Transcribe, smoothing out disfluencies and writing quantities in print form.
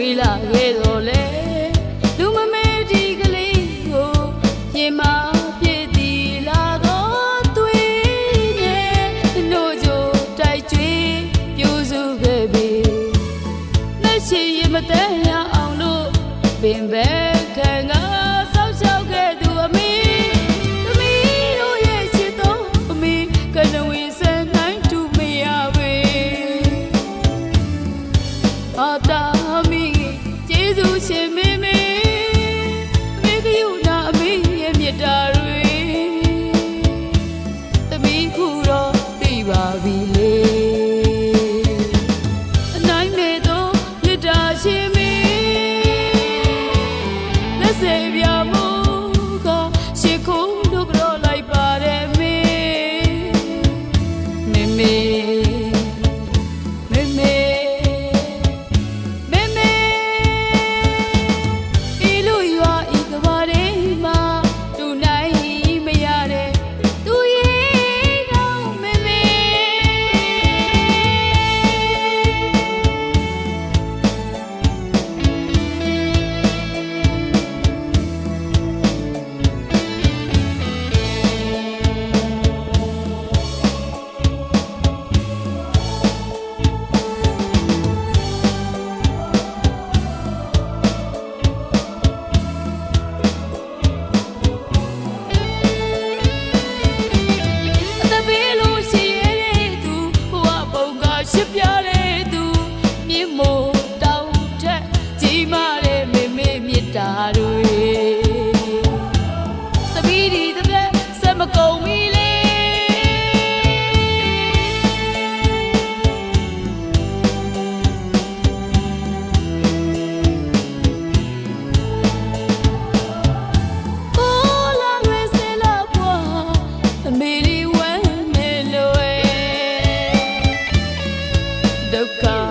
ေးလာခဲ့တော့လေလူမမေးဒီကလေးကိုရင်မပြည့်တည်လာတော့သွေးနဲ့တို့ကြိုတိုက်ကြွေးပြိုစုခဲ့ပြီလက်ရှိရင်မတန်းရအောင်လို့ပင်ပဲခံကဆောက်ရှောက်ခဲ့သူအမေသမီးတို့ရဲ့ချစ်တော်အမေကနဝေစံနိုင်တူမရပဲအာတာမိကျေးဇူးရှင်မေမေအမေကယူနာအမေရဲ့မြတ်တာတွေသမီးခုတော့သိပါပြီလေအနိုင်မဲ့တော့မြတ်တာရှင်မေလက်စေပြမို့ကရှစ်ခုတို့ကြောလိုက်ပါတယ်မေမေမေရှစ်ပြတဲ့သူမြင့်မို့တောင်းထက်ကြီးမားတဲ့မေမေမြတ်တာတွေသမီးဒီတဲ့ဆက်မကုန်မီလေဘောလာဝဲစလာဘွားသမီးဒီဝမ်းနေလို့ဒုက္ခ